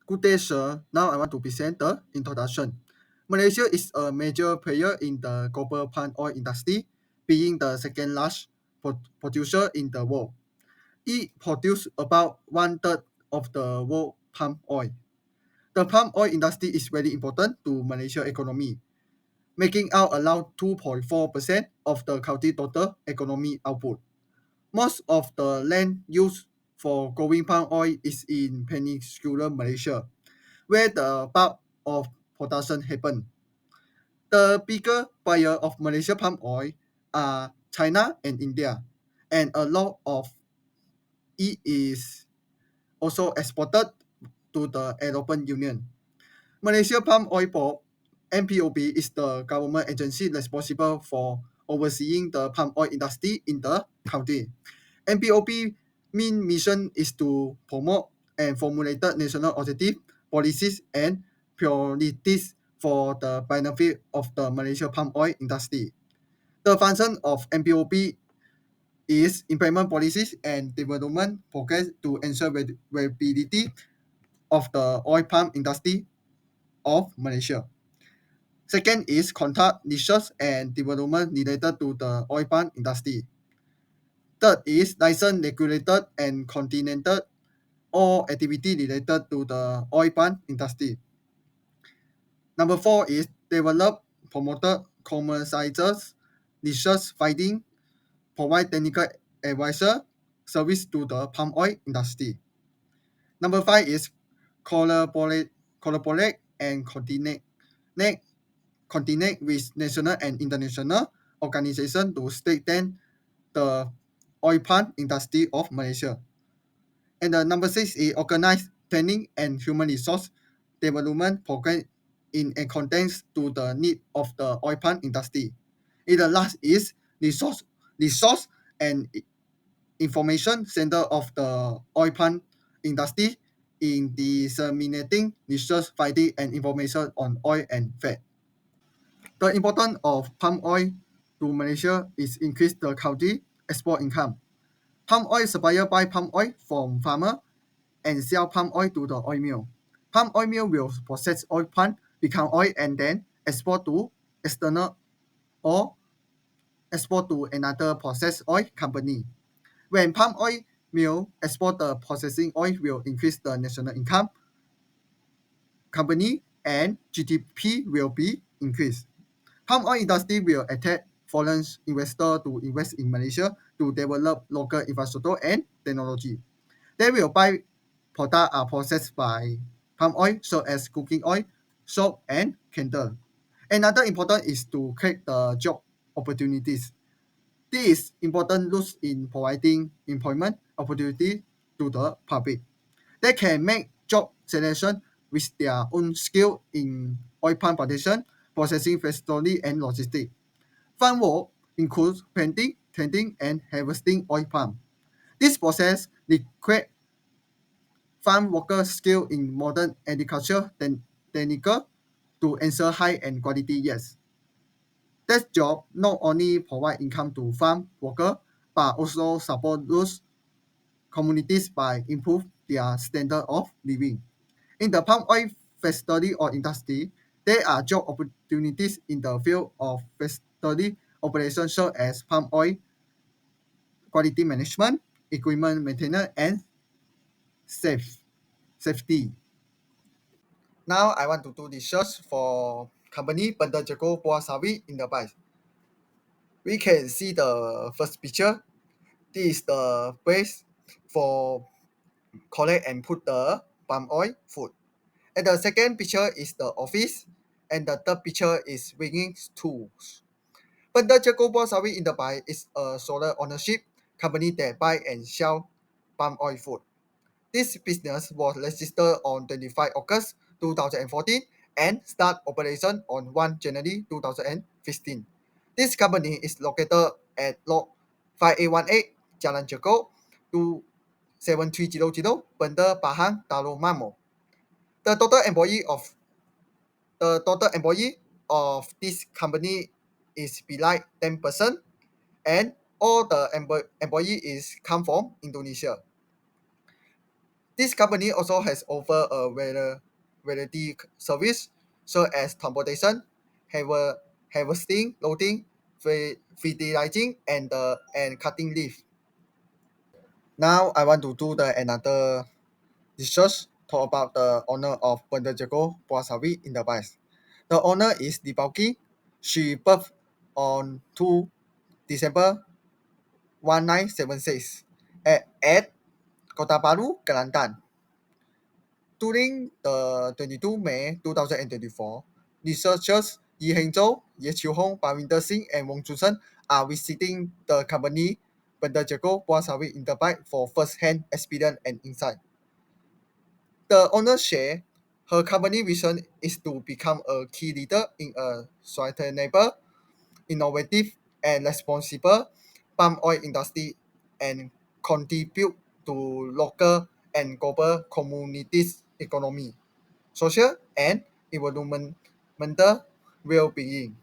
Good day, sir. Now I want to present the introduction. Malaysia is a major player in the global palm oil industry, being the second largest producer in the world. It produces about one third of the world palm oil. The palm oil industry is very important to Malaysia economy, making out around 2.4% of the country total economy output. Most of the land used for growing palm oil is in Peninsular Malaysia, where the bulk of production happen. The bigger buyer of Malaysia palm oil are China and India, and a lot of it is also exported to the European Union. Malaysia Palm Oil Board (MPOB) is the government agency responsible for overseeing the palm oil industry in the country. MPOB main mission is to promote and formulate national objective, policies, and priorities for the benefit of the Malaysia palm oil industry. The function of MPOB is implement policies and development programs to ensure viability of the oil palm industry of Malaysia. Second is conduct research and development related to the oil palm industry. Third is license regulated and coordinated all activity related to the oil palm industry. Number four is develop, promote, commercializers, research finding, provide technical advisor service to the palm oil industry. Number five is collaborate and coordinate with national and international organizations to strengthen the oil palm industry of Malaysia. And the number six is organize training and human resource development program in accordance to the need of the oil palm industry. And the last is resource and information center of the oil palm industry in disseminating research finding and information on oil and fat. The importance of palm oil to Malaysia is increase the country export income. Palm oil supplier buy palm oil from farmer and sell palm oil to the oil mill. Palm oil mill will process oil palm, become oil and then export to external or export to another processed oil company. When palm oil mill export the processing oil will increase the national income company and GDP will be increased. Palm oil industry will attract foreign investors to invest in Malaysia to develop local infrastructure and technology. They will buy products are processed by palm oil, such as cooking oil, soap, and candle. Another important is to create the job opportunities. This is important roots in providing employment opportunity to the public. They can make job selection with their own skill in oil palm plantation, processing facility, and logistics. Farm work includes planting, tending, and harvesting oil palm. This process requires farm worker skill in modern agriculture technical to ensure high and quality yields. This job not only provide income to farm worker but also support those communities by improve their standard of living. In the palm oil factory or industry, there are job opportunities in the field of factory operations such as palm oil quality management, equipment maintenance, and safe safety. Now I want to do research for company Bandar Jago Buah in the Bai. We can see the first picture. This is the place for collect and put the palm oil food. And the second picture is the office. And the third picture is bringing tools. Bandar Jago Buah in the Bai is a solar ownership company that buy and sell palm oil food. This business was registered on 25 August 2014 and start operation on 1 January 2015. This company is located at Lot 5818 Jalan Jago 27300 Bandar Pahang Darul Mamo. The total employee of this company is below 10% and all the employee is come from Indonesia. This company also has offer a variety service such as transportation, harve- harvesting, loading, fertilizing, and cutting leaf. Now I want to do the another research talk about the owner of Pendajago Puasawi in the Vice. The owner is Dipauki. She birthed on 2 December 1976 at Kota Baru, Kelantan. During the 22 May 2024, researchers Yi Hengzhou, Ye Qiuhong, Parminder Singh, and Wong Chunsen are visiting the company Pendajago Puasawi in the Bike for first-hand experience and insight. The owner share her company vision is to become a key leader in a sustainable, innovative, and responsible palm oil industry and contribute to local and global communities' economy, social, and environmental well-being.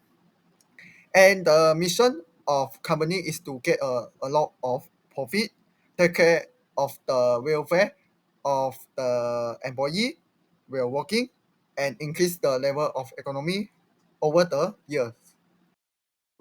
And the mission of company is to get a lot of profit, take care of the welfare of the employee while working, and increase the level of economy over the years.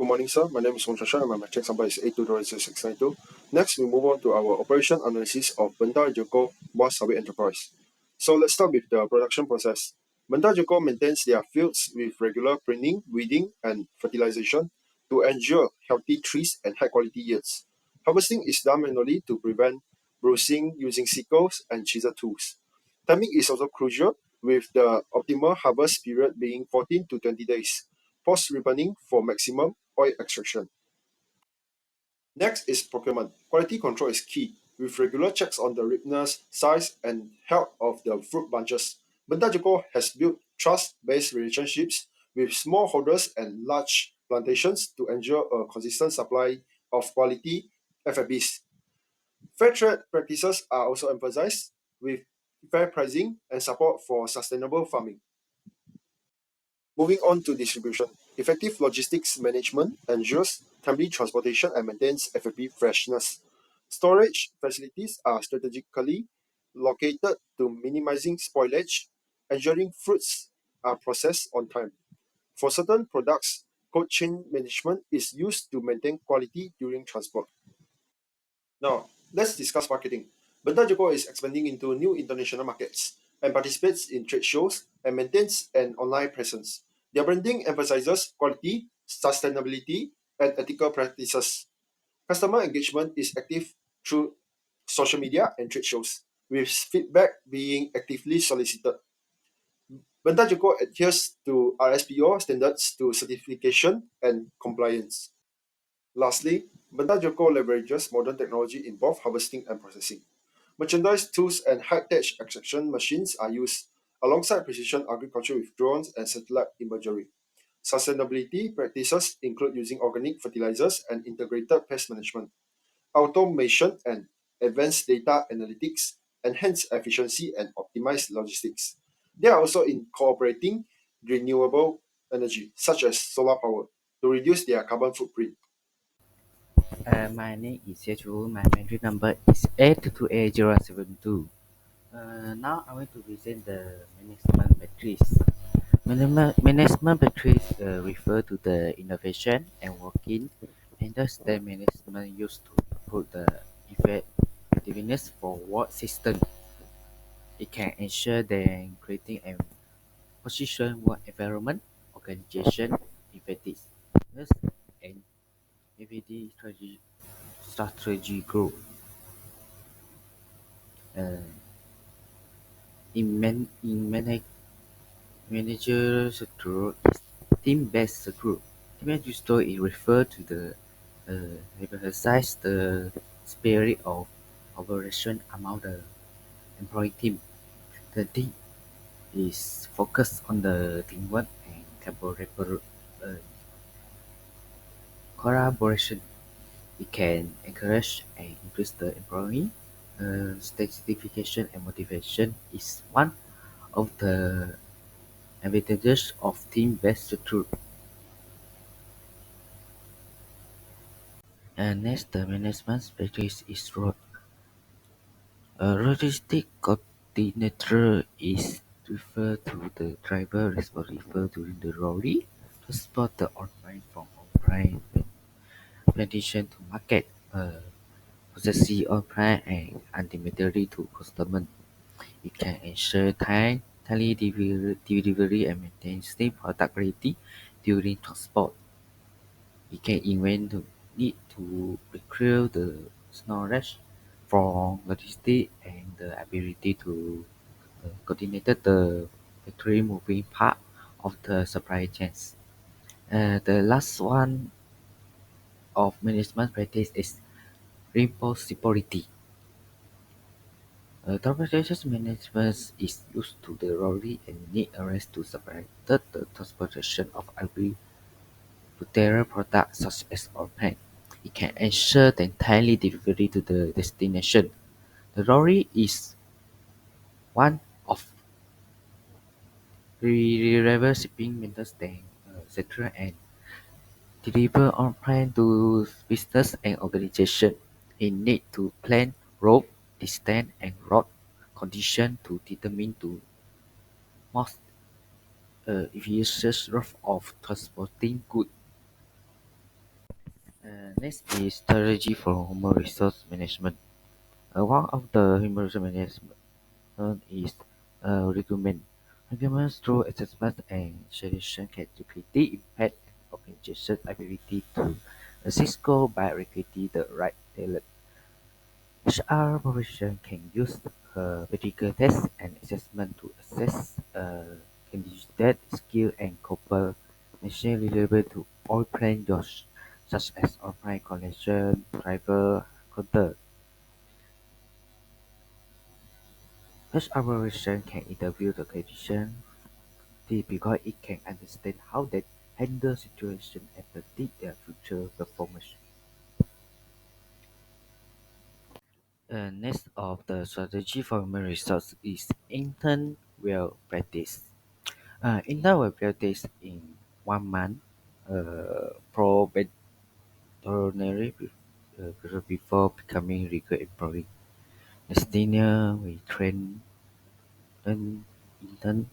Good morning, sir. My name is Hong Shasha and my check number is 820692. Next, we move on to our operation analysis of Benda Joko Boss Survey Enterprise. So let's start with the production process. Benda Joko maintains their fields with regular pruning, weeding, and fertilization to ensure healthy trees and high quality yields. Harvesting is done manually to prevent bruising using sickles and chisel tools. Timing is also crucial, with the optimal harvest period being 14 to 20 days post ripening for maximum oil extraction. Next is procurement. Quality control is key, with regular checks on the ripeness, size, and health of the fruit bunches. Benda Joko has built trust-based relationships with smallholders and large plantations to ensure a consistent supply of quality FFBs. Fair trade practices are also emphasized, with fair pricing and support for sustainable farming. Moving on to distribution, effective logistics management ensures timely transportation and maintains FFB freshness. Storage facilities are strategically located to minimizing spoilage, ensuring fruits are processed on time. For certain products, cold chain management is used to maintain quality during transport. Now, let's discuss marketing. Benda Joko is expanding into new international markets and participates in trade shows and maintains an online presence. Their branding emphasizes quality, sustainability, and ethical practices. Customer engagement is active through social media and trade shows, with feedback being actively solicited. Benda Joko adheres to RSPO standards to certification and compliance. Lastly, Benda Joko leverages modern technology in both harvesting and processing. Merchandise tools and high-tech extraction machines are used alongside precision agriculture with drones and satellite imagery. Sustainability practices include using organic fertilizers and integrated pest management. Automation and advanced data analytics enhance efficiency and optimize logistics. They are also incorporating renewable energy, such as solar power, to reduce their carbon footprint. My name is Jeju. My memory number is 8288072. Now I want to present the management matrix. Management matrix refer to the innovation and working methods that management used to improve the effectiveness for work system. It can ensure the creating and position work environment, organization, effectiveness, and everyday strategy growth. Uh, in manager structure is team-based structure. Team-based structure is refer to the emphasize the spirit of operation among the employee team. The team is focused on the teamwork and uh, collaboration. It can encourage and increase the employee certification and motivation is one of the advantages of team-based structure. And next, the management practice is role. A logistic coordinator is referred to the driver responsible during the rolling to support the online from on-prime petition to market, processing on-prime and ultimately to customer. It can ensure timely delivery and maintain safe product quality during transport. It can even need to recruit the knowledge from logistics and the ability to coordinate the factory moving part of the supply chains. The last one of management practice is responsibility. Transportation management is used to the lorry and need arrange to separate the transportation of agricultural products such as oil. It can ensure the timely delivery to the destination. The lorry is one of reliable shipping methods that secure and deliver on time to business and organization. It need to plan route, distance, and road condition to determine the most efficient route of transporting goods. Next is strategy for human resource management. One of the human resource management is recruitment. Recruitment through assessment and selection can greatly impact organization ability to assist goal by recruiting the right talent. HR profession can use medical tests and assessment to assess candidate skill and competency related to all plan jobs such as online collection, driver, counter. HR profession can interview the clinician because it can understand how they handle situation and predict their future performance. Next of the strategy for human resource is intern well practice. Intern will practice in 1 month probationary period before becoming regular employee. The senior will train intern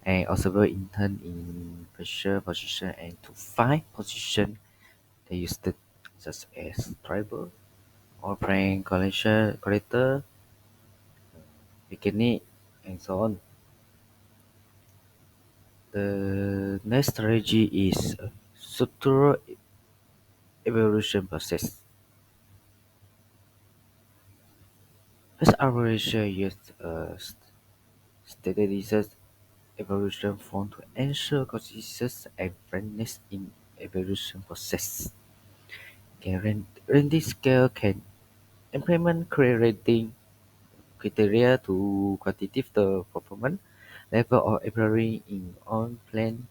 and also will intern in pressure position and to find position they use the such as driver or prank collector, mechanic, and so on. The next strategy is a structural evaluation process. This evaluation uses a standardized evaluation form to ensure consistency and fairness in evaluation process. Rating scale can implement clear rating criteria to quantitate the performance level of employee in on plan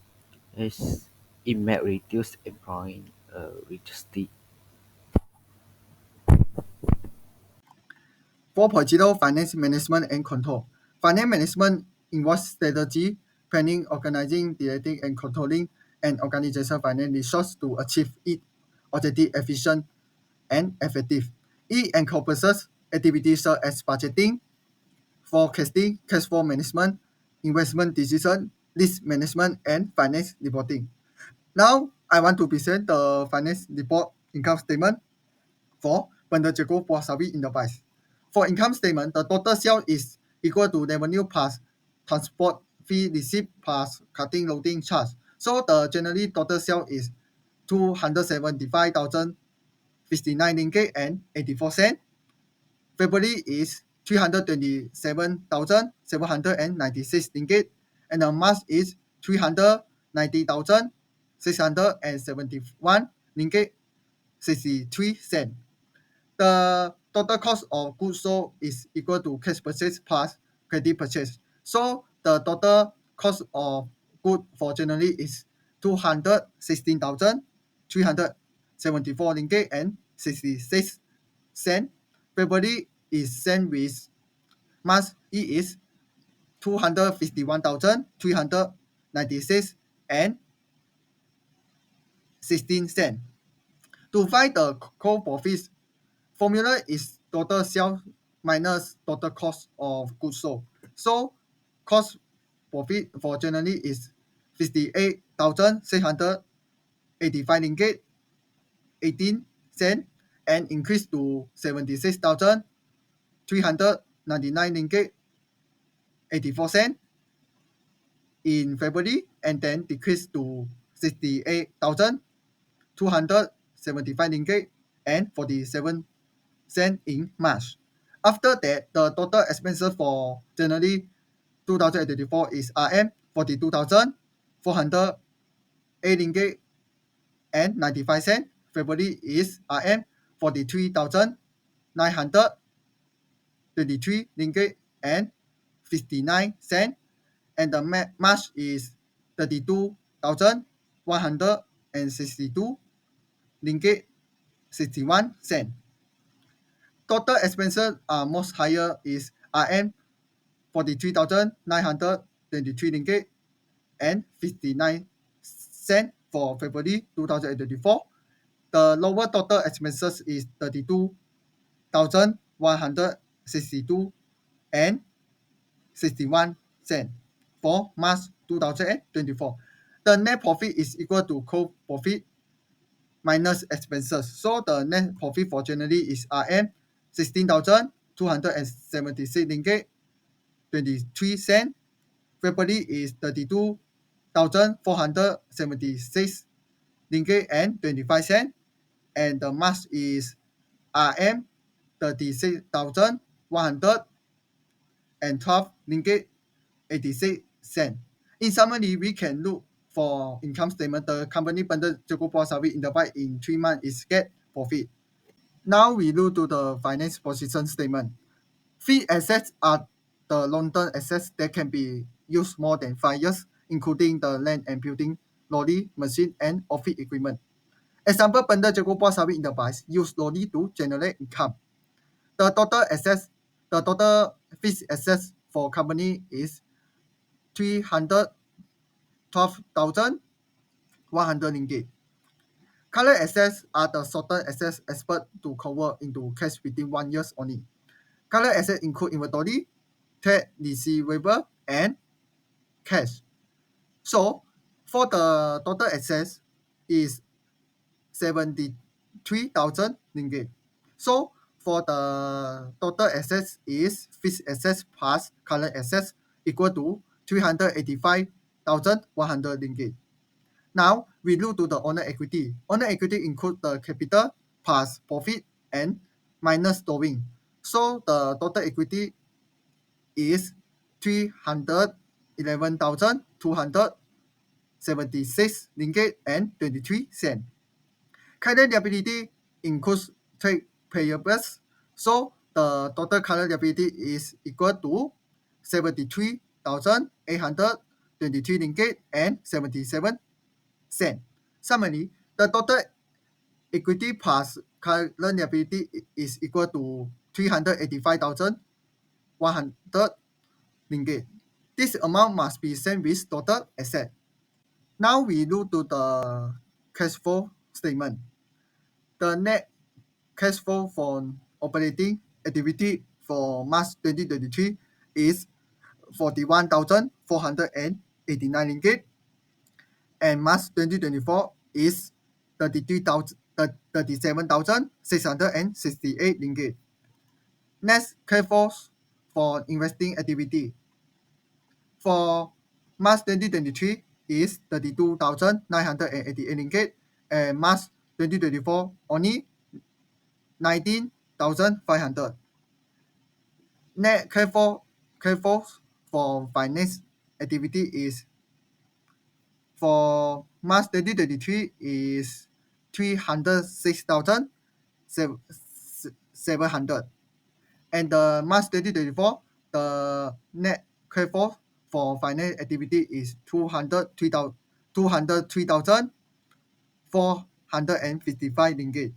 as it may reduce employee register. 4.0 Finance Management and Control. Finance management involves strategy, planning, organizing, directing, and controlling an organization's finance resource to achieve its objective efficient and effective. It encompasses activities such as budgeting, forecasting, cash flow management, investment decision, risk management, and finance reporting. Now, I want to present the finance report income statement for Pendajago Puasawi Enterprise. For income statement, the total sale is equal to revenue plus transport fee receipt plus cutting loading charge. So the generally total sale is 275,059 ringgit and 84 cent. February is 327,796 ringgit and the March is 390,671 ringgit 63 cent. The total cost of goods sold is equal to cash purchase plus credit purchase. So the total cost of good for January is 216,374 ringgit and 66 cent. February is same with March. It is 251,396 and 16 cent. To find the core profits, formula is total sales minus total cost of goods sold. So cost profit for January is 58,685 ringgit 18 cent and increased to 76,399 ringgit 84 cent in February and then decreased to 68,275 ringgit and 47 cent in March. After that, the total expenses for January 2024 is RM 42,408 ringgit and 95 cent. February is RM 43,923 ringgit and 59 cent. And the March is 32,162 ringgit 61 cent. Total expenses are most higher is RM 43,923 ringgit and 59 cent for February 2024. The lower total expenses is 32,162 and 61 cent for March 2024. The net profit is equal to core profit minus expenses. So the net profit for January is RM 16,276 ringgit 23 cent. February is 32,476 ringgit and 25 cent. And the March is RM 36,112 ringgit 86 cent. In summary, we can look for income statement. The company bundle cukup puas sawit in the buy in 3 months is get profit. Now we look to the finance position statement. Fixed assets are the long-term assets that can be used more than 5 years, including the land and building, lorry, machine, and office equipment. Example, bundle cukup puas sawit in the buy use lorry to generate income. The total fixed assets for company is 312,100 ringgit. Current assets are the short-term assets expected to convert into cash within 1 year only. Current assets include inventory, trade receivable, and cash. So, for the total assets is 73,000 ringgit. So, for the total assets is fixed assets plus current assets equal to 385,100 ringgit. Now, we look to the owner equity. Owner equity includes the capital plus profit and minus borrowing. So, the total equity is 311,276 ringgit and 23 cent. Current liability includes trade payables. So, the total current liability is equal to 73,823 ringgit and 77 cent. Summary, the total equity plus current liability is equal to 385,100 ringgit. This amount must be same with total asset. Now we look to the cash flow statement. The net cash flow for operating activity for March 2023 is 41,489 ringgit and March 2024 is 37,668 ringgit. Next, cash flows for investing activity for March 2023 is 32,988 ringgit and March 2024 only 19,500. Net cash flows for finance activity is for March 2023 is 306,700 and the March 2024 the net cash flow for finance activity is 203,455 ringgit.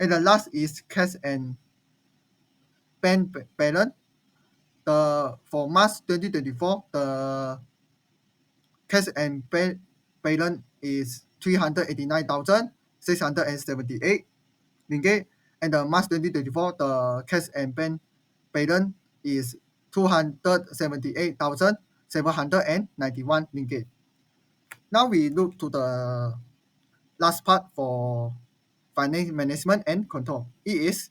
And the last is cash and bank balance. The for March 2024 the cash and bank balance is 389,678 ringgit and the March 2024 the cash and bank balance is 278,791 ringgit. Now we look to the last part for finance management and control. It is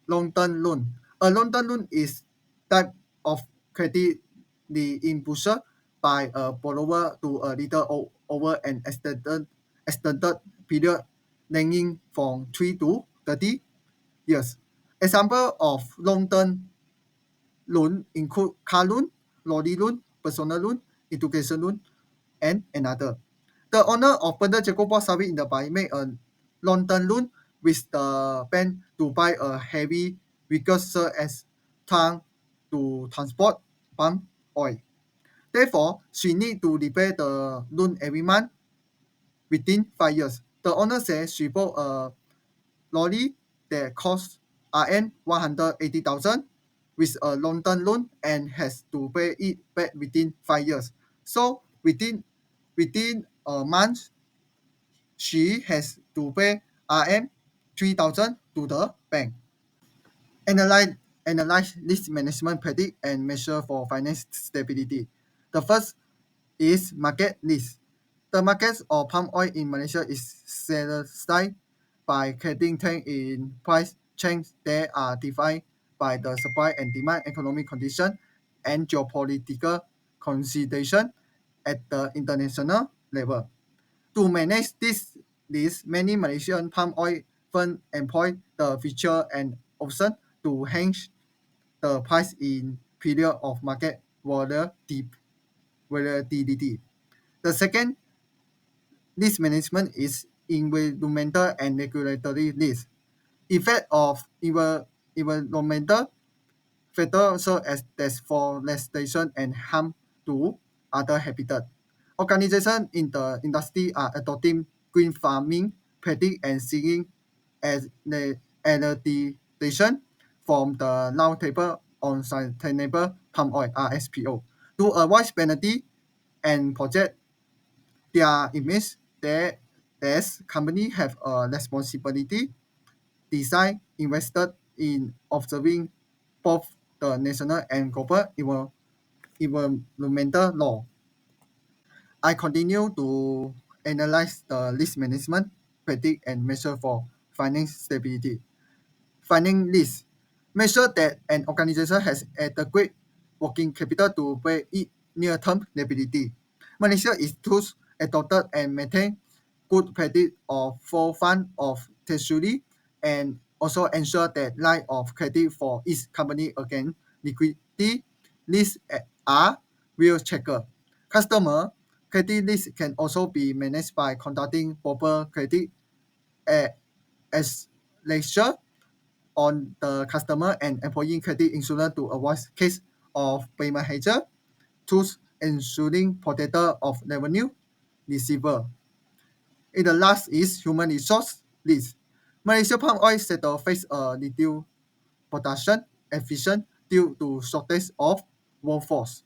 long-term loan. A long-term loan is type of credit the impulsor by a borrower to a little over an extended period ranging from 3 to 30 years. Example of long-term loan include car loan, lorry loan, personal loan, education loan, and another. The owner of Benda Jacob Savi in the buy made a long-term loan with the bank to buy a heavy vehicle such as tank to transport palm oil. Therefore, she need to repay the loan every month within 5 years. The owner says she bought a lorry that costs RN 180,000 with a long-term loan and has to pay it back within 5 years. So within a month, she has to pay RN 3,000 to the bank. Analyze, analyze risk management predict and measure for finance stability. The first is market risk. The markets of palm oil in Malaysia is characterized by creating trend in price change that are defined by the supply and demand economic condition and geopolitical consideration at the international level. To manage this many Malaysian palm oil firms employ the feature and option to hedge the price in period of market volatility. The second risk management is environmental and regulatory risk. Effect of environmental factors such as deforestation and harm to other habitat. Organizations in the industry are adopting green farming practice and seeking as the accreditation from the Roundtable on Sustainable Palm Oil (RSPO) to avoid penalty and protect their image. That as company have a responsibility design invested in observing both the national and global environmental law. I continue to analyze the risk management, predict and measure for finance stability. Finding risk. Measure that an organization has adequate working capital to pay its near-term liability. Malaysia is thus adopted and maintain good practice of full fund of treasury and also ensure that line of credit for each company against liquidity risks are real checker. Customer credit risk can also be managed by conducting proper credit as leisure on the customer and employee credit insurance to avoid case of payment hazard, thus ensuring protector of revenue receiver. In the last is human resource risk. Malaysia palm oil sector face a reduced production efficient due to shortage of workforce.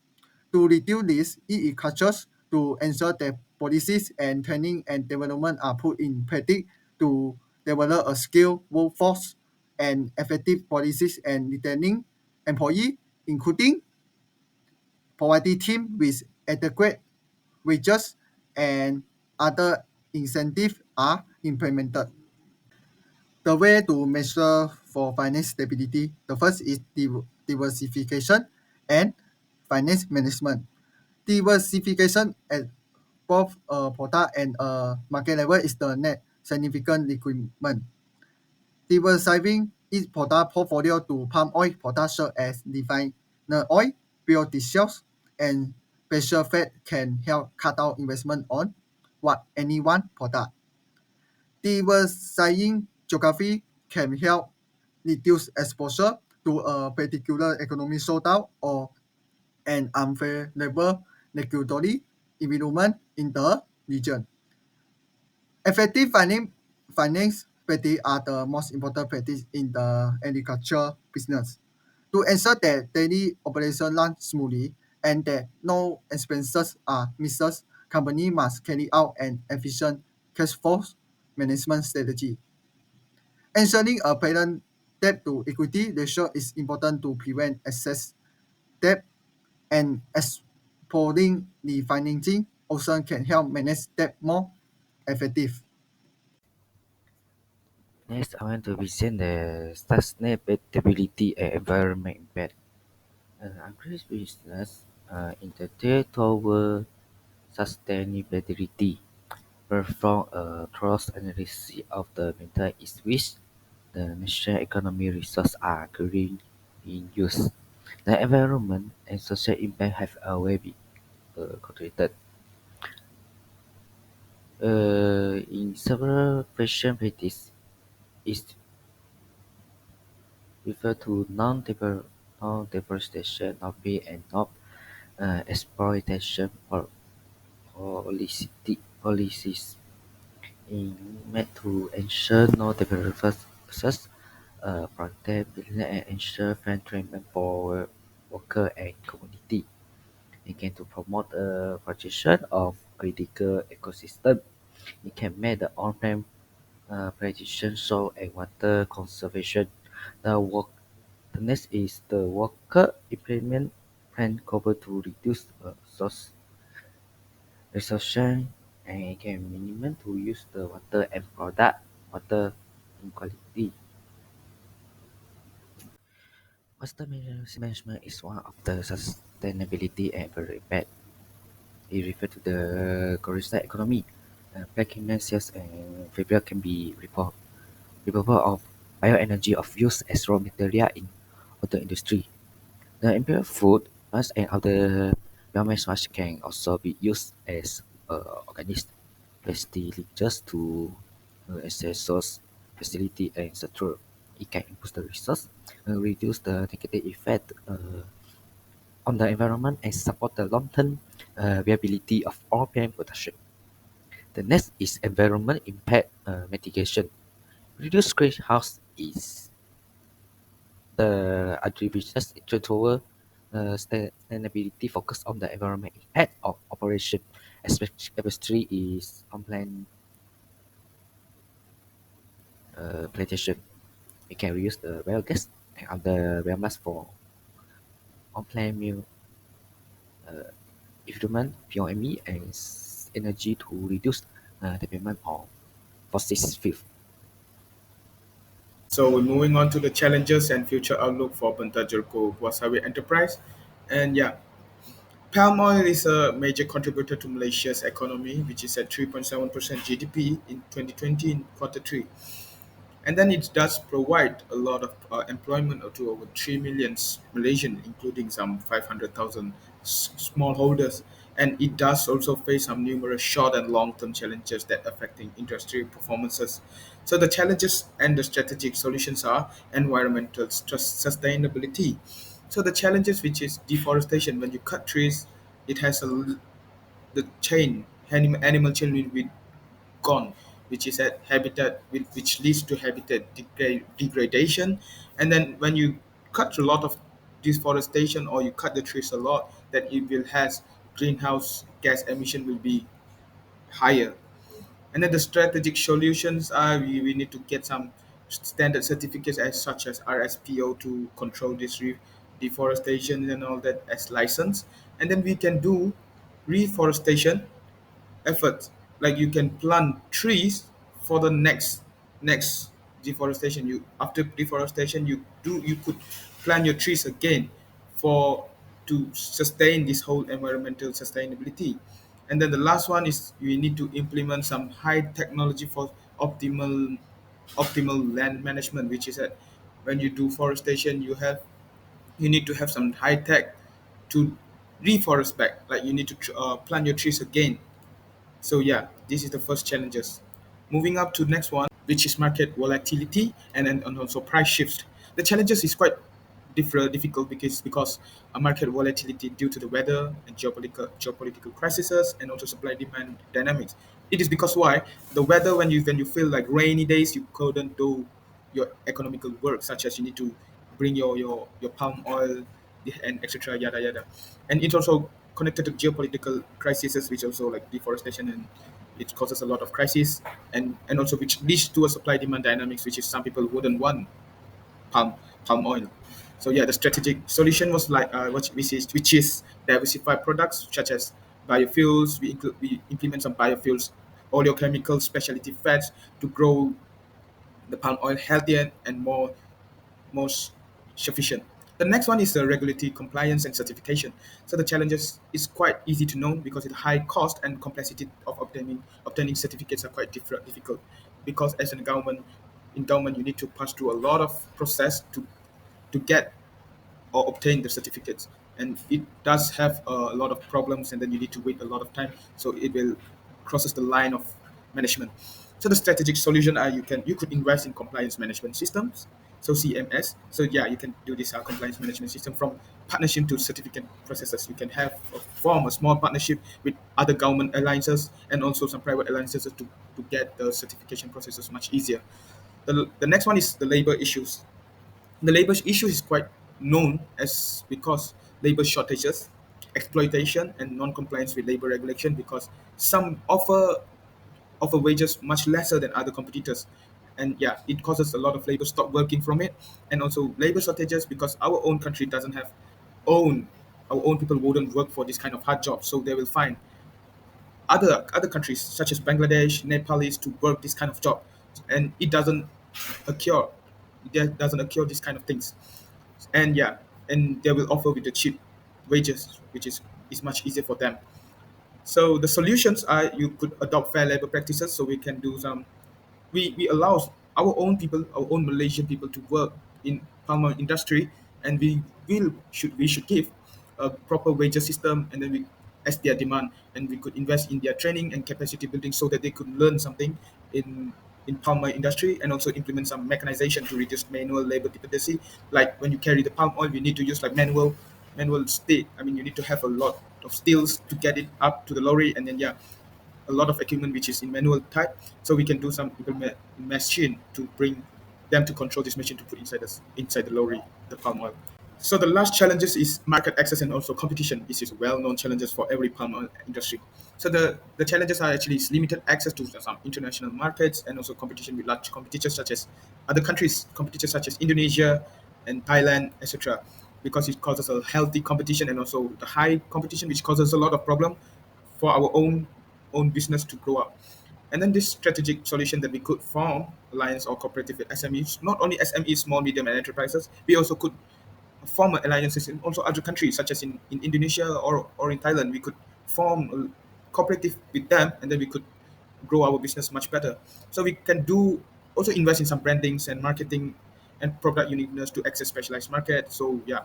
To reduce this, it encourages to ensure that policies and training and development are put in practice to develop a skilled workforce and effective policies and retaining employee, including providing team with adequate wages and other incentives are implemented. The way to measure for finance stability, the first is diversification and finance management. Diversification at both a product and a market level is the net significant requirement. Diversifying its product portfolio to palm oil products such as refined oil, biodiesels, and special fat can help cut down investment on any one product. Diversifying geography can help reduce exposure to a particular economic slowdown or an unfavorable regulatory environment in the region. Effective finance practice are the most important practice in the agriculture business. To ensure that daily operations run smoothly and that no expenses are missed, company must carry out an efficient cash flow management strategy. Ensuring a debt to equity ratio is important to prevent excess debt, and exporting the financing also can help manage debt more effective. Next, I want to present the sustainability and environment impact. Increased business in the tier toward sustainability perform a cross analysis of the method in which the national economy resources are currently in use. The environment and social impact have already been calculated. In several fashion practices, it refers to non-deforestation, non-pay, and non-exploitation policies meant to ensure no developers protect business and ensure fair treatment for worker and community. Again, to promote the protection of critical ecosystem, it can make the on-ramp precision soil and water conservation. The work the next is the worker implement plan cover to reduce source resorption and can minimum to use the water and product water inequality. Water management is one of the sustainability and very impact. It refers to the corresponding economy. Packing sales and fabric can be repurposed of bioenergy of use as raw material in auto industry. The imperial food waste and other biomass waste can also be used as organic fertilizers to assess source facility and structure. It can improve the resource, reduce the negative effect on the environment, and support the long-term viability of opium production. The next is environment impact mitigation. Reduce greenhouse is the attributions toward sustainability focus on the environment impact of operation, especially is on-plant plantation. We can reuse the biogas and other biomass for on-plant mill improvement POME and energy to reduce dependence on fossil fuel. So we're moving on to the challenges and future outlook for Bantajerko Wasabi Enterprise. And yeah, palm oil is a major contributor to Malaysia's economy, which is at 3.7% GDP in 2020 in quarter three. And then it does provide a lot of employment to over 3 million Malaysian, including some 500,000 smallholders. And it does also face some numerous short and long-term challenges that affecting industry performances. So the challenges and the strategic solutions are environmental sustainability. So the challenges, which is deforestation, when you cut trees, it has the chain, animal chain will be gone, which is at habitat, which leads to habitat degradation. And then when you cut a lot of deforestation or you cut the trees a lot, that it will has greenhouse gas emission will be higher. And then the strategic solutions are we need to get some standard certificates as such as RSPO to control this deforestation and all that as license. And then we can do reforestation efforts, like you can plant trees for the next deforestation. You after deforestation you could plant your trees again for to sustain this whole environmental sustainability. And then the last one is we need to implement some high technology for optimal land management, which is that when you do forestation you need to have some high tech to reforest back, like you need to plant your trees again. So yeah, this is the first challenges. Moving up to the next one, which is market volatility and also price shifts. The challenges is quite difficult because a market volatility due to the weather and geopolitical crises and also supply demand dynamics. It is because why the weather, when you feel like rainy days you couldn't do your economical work, such as you need to bring your palm oil and etc. yada yada. And it's also connected to geopolitical crises, which also like deforestation, and it causes a lot of crisis, and also which leads to a supply demand dynamics, which is some people wouldn't want. palm oil. So yeah, the strategic solution was like which is diversify products such as biofuels. We implement some biofuels, oleochemical specialty fats to grow the palm oil healthier and more sufficient. The next one is the regulatory compliance and certification. So the challenges is quite easy to know because the high cost and complexity of obtaining certificates are quite difficult. Because as a government, in government you need to pass through a lot of process to get or obtain the certificates, and it does have a lot of problems, and then you need to wait a lot of time, so it will crosses the line of management. So the strategic solution are you could invest in compliance management systems, so CMS. So yeah, you can do this compliance management system from partnership to certificate processes. You can have form a small partnership with other government alliances and also some private alliances to get the certification processes much easier. The next one is the labor issues. The labor issue is quite known as because labor shortages, exploitation, and non-compliance with labor regulation. Because some offer wages much lesser than other competitors, and yeah, it causes a lot of labor stop working from it, and also labor shortages because our own country doesn't have own our own people wouldn't work for this kind of hard job, so they will find other countries such as Bangladesh, Nepalese to work this kind of job, and it doesn't occur. It doesn't occur these kind of things, and yeah, and they will offer with the cheap wages, which is much easier for them. So the solutions are you could adopt fair labor practices, so we can do some we allow our own people, our own Malaysian people to work in palm oil industry, and we should give a proper wages system, and then we as their demand, and we could invest in their training and capacity building so that they could learn something in in palm oil industry, and also implement some mechanization to reduce manual labor dependency. Like when you carry the palm oil, you need to use like manual state. I mean, you need to have a lot of steels to get it up to the lorry, and then yeah, a lot of equipment which is in manual type. So we can do some implement machine to bring them to control this machine to put inside the lorry, the palm oil. So the last challenges is market access and also competition. This is well-known challenges for every palm oil industry. So the challenges are actually is limited access to some international markets and also competition with large competitors such as other countries, competitors such as Indonesia and Thailand, etc. Because it causes a healthy competition and also the high competition, which causes a lot of problem for our own business to grow up. And then this strategic solution that we could form alliance or cooperative with SMEs, not only SMEs, small, medium, and enterprises, we also could form alliances in also other countries, such as in Indonesia or in Thailand. We could form a cooperative with them, and then we could grow our business much better. So we can do also invest in some brandings and marketing and product uniqueness to access specialized market. So yeah,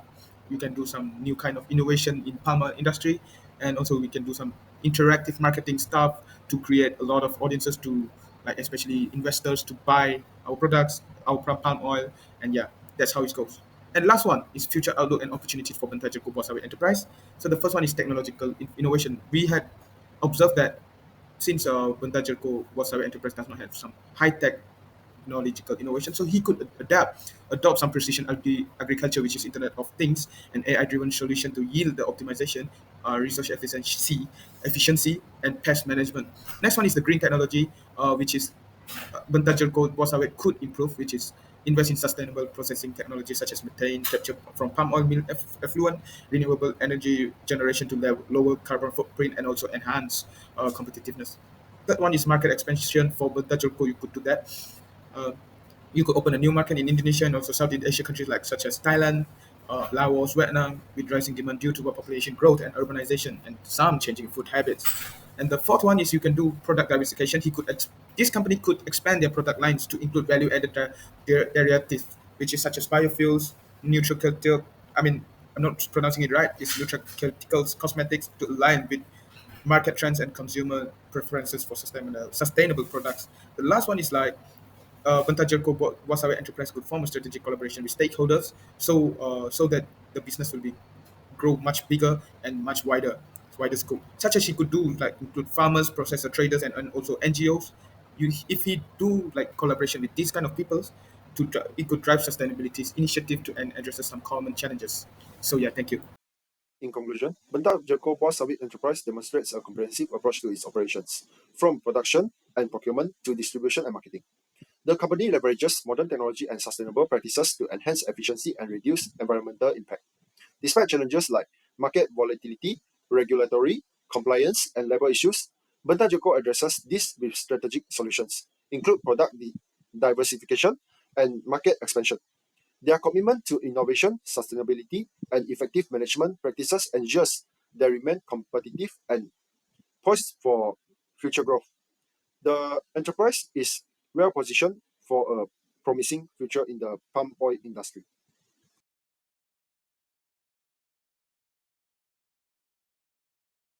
we can do some new kind of innovation in pharma industry, and also we can do some interactive marketing stuff to create a lot of audiences to like especially investors to buy our products, our palm oil, and yeah, that's how it goes. And last one is future outlook and opportunities for Bentaja Kubwa Enterprise. So the first one is technological innovation. We had observed that since Benta Jerko was our enterprise does not have some high-tech technological innovation, so he could adopt some precision agriculture, which is Internet of Things, and AI-driven solution to yield the optimization, resource efficiency, and pest management. Next one is the green technology, which is Bentajar Code was how it could improve, which is invest in sustainable processing technologies such as methane capture from palm oil mill effluent, renewable energy generation to lower carbon footprint, and also enhance competitiveness. That one is market expansion for Bentajar Code. You could do that. Uh, you could open a new market in Indonesia and also Southeast Asia countries like such as Thailand, Laos, Vietnam, with rising demand due to population growth and urbanization and some changing food habits. And the fourth one is you can do product diversification. This company could expand their product lines to include value-added derivatives, which is such as biofuels, nutraceutical. I mean, I'm not pronouncing it right. It's nutraceuticals, cosmetics to align with market trends and consumer preferences for sustainable products. The last one is like Vantagerco was our enterprise could form a strategic collaboration with stakeholders, so that the business will be grow much bigger and much wider scope. Such as he could do like include farmers, processor traders, and also NGOs. If he do like collaboration with these kind of peoples, it could drive sustainability initiative to and addresses some common challenges. So yeah, thank you. In conclusion, Benda Joko Sawit Enterprise demonstrates a comprehensive approach to its operations, from production and procurement to distribution and marketing. The company leverages modern technology and sustainable practices to enhance efficiency and reduce environmental impact. Despite challenges like market volatility, regulatory, compliance, and labor issues, Benta Joko addresses this with strategic solutions, include diversification and market expansion. Their commitment to innovation, sustainability, and effective management practices ensures they remain competitive and poised for future growth. The enterprise is well positioned for a promising future in the palm oil industry.